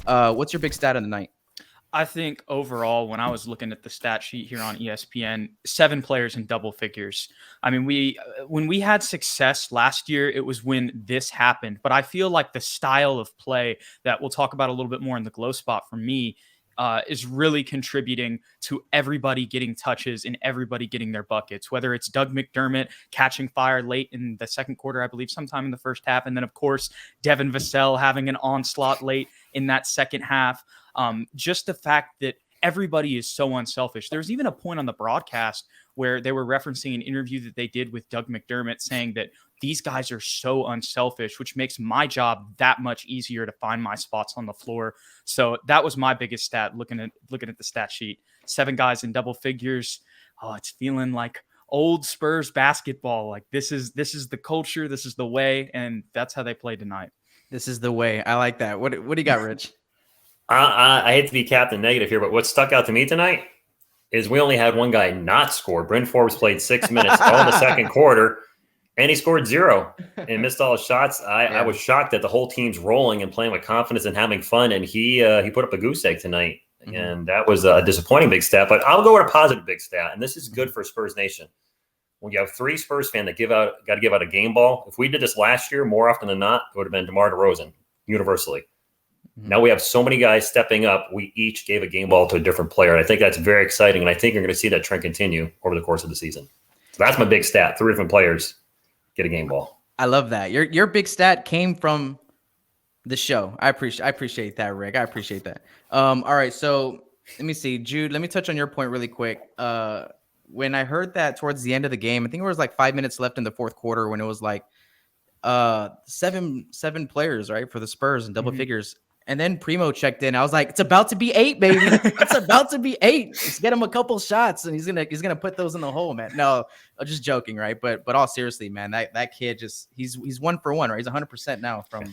What's your big stat of the night? I think overall, when I was looking at the stat sheet here on ESPN, 7 players in double figures. I mean, when we had success last year, it was when this happened. But I feel like the style of play that we'll talk about a little bit more in the glow spot for me is really contributing to everybody getting touches and everybody getting their buckets, whether it's Doug McDermott catching fire late in the second quarter, I believe sometime in the first half. And then, of course, Devin Vassell having an onslaught late in that second half. Just the fact that everybody is so unselfish. There's even a point on the broadcast where they were referencing an interview that they did with Doug McDermott saying that these guys are so unselfish, which makes my job that much easier to find my spots on the floor. So that was my biggest stat looking at the stat sheet. 7 guys in double figures. Oh, it's feeling like old Spurs basketball. Like this is the culture, this is the way, and that's how they play tonight. This is the way. I like that. What do you got, Rich? I hate to be Captain Negative here, but what stuck out to me tonight is we only had one guy not score. Bryn Forbes played 6 minutes all in the second quarter, and he scored 0 and missed all his shots. I was shocked that the whole team's rolling and playing with confidence and having fun, and he put up a goose egg tonight, and that was a disappointing big stat. But I'll go with a positive big stat, and this is good for Spurs Nation. When you have 3 Spurs fans that got to give out a game ball, if we did this last year, more often than not, it would have been DeMar DeRozan universally. Now we have so many guys stepping up. We each gave a game ball to a different player. And I think that's very exciting. And I think you're going to see that trend continue over the course of the season. So that's my big stat. 3 different players get a game ball. I love that. Your big stat came from the show. I appreciate that, Rick. I appreciate that. All right. So let me see. Jude, let me touch on your point really quick. When I heard that towards the end of the game, I think it was like 5 minutes left in the fourth quarter when it was like seven players, right, for the Spurs in double figures. And then Primo checked in. I was like, it's about to be 8, baby. It's about to be 8. Let's get him a couple shots, and he's gonna put those in the hole, man. No, I'm just joking, right? But all seriously, man, that kid just he's 1 for 1, right? He's 100% now from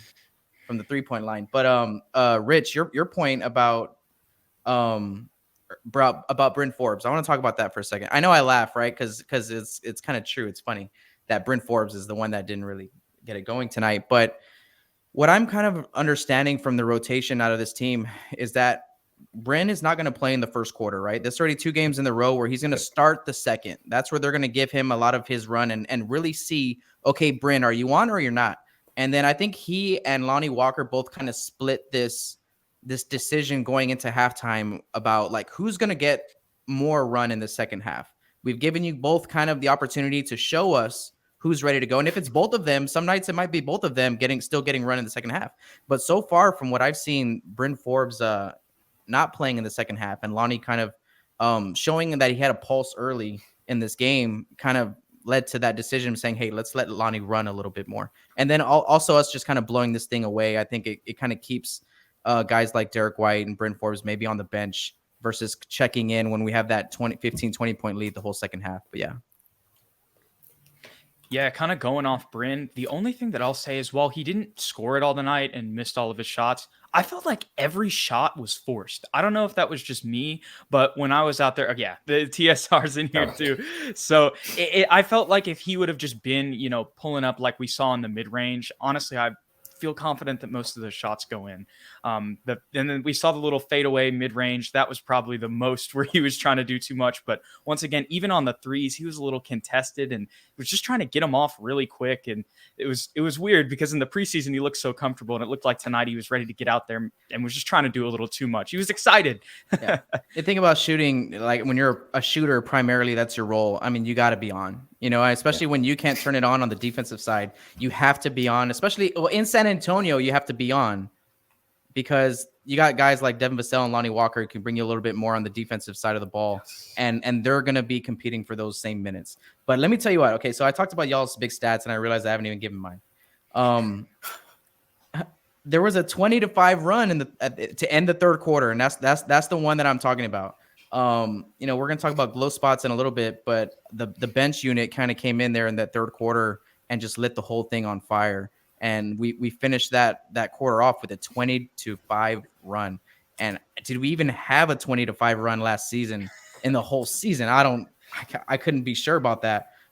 the 3-point line. But Rich, your point about Bryn Forbes, I want to talk about that for a second. I know I laugh, right? Because it's kind of true. It's funny that Bryn Forbes is the one that didn't really get it going tonight, but what I'm kind of understanding from the rotation out of this team is that Bryn is not going to play in the first quarter, right? There's already 2 games in the row where he's going to start the second. That's where they're going to give him a lot of his run and really see, okay, Bryn, are you on or you're not? And then I think he and Lonnie Walker both kind of split this decision going into halftime about like who's going to get more run in the second half. We've given you both kind of the opportunity to show us who's ready to go. And if it's both of them, some nights it might be both of them still getting run in the second half. But so far from what I've seen, Bryn Forbes not playing in the second half and Lonnie kind of showing that he had a pulse early in this game kind of led to that decision saying, hey, let's let Lonnie run a little bit more. And then also us just kind of blowing this thing away. I think it kind of keeps guys like Derek White and Bryn Forbes maybe on the bench versus checking in when we have that 15, 20-point lead the whole second half. But yeah. Yeah, kind of going off Bryn. The only thing that I'll say is while he didn't score it all tonight and missed all of his shots, I felt like every shot was forced. I don't know if that was just me, but when I was out there, the TSR's in here too. So I felt like if he would have just been, pulling up like we saw in the mid-range, honestly, I feel confident that most of the shots go in. And then we saw the little fadeaway mid-range. That was probably the most where he was trying to do too much. But once again, even on the threes, he was a little contested and was just trying to get them off really quick. And it was weird because in the preseason, he looked so comfortable. And it looked like tonight he was ready to get out there and was just trying to do a little too much. He was excited. Yeah. The thing about shooting, like when you're a shooter, primarily that's your role. I mean, you got to be on. Especially when you can't turn it on the defensive side, you have to be on, especially in San Antonio, you have to be on because you got guys like Devin Vassell and Lonnie Walker who can bring you a little bit more on the defensive side of the ball. And they're going to be competing for those same minutes. But let me tell you what, okay, so I talked about y'all's big stats and I realized I haven't even given mine. There was a 20-5 run to end the third quarter. And that's the one that I'm talking about. We're going to talk about glow spots in a little bit, but the bench unit kind of came in there in that third quarter and just lit the whole thing on fire. And we finished that quarter off with a 20-5 run. And did we even have a 20-5 run last season in the whole season? I couldn't be sure about that.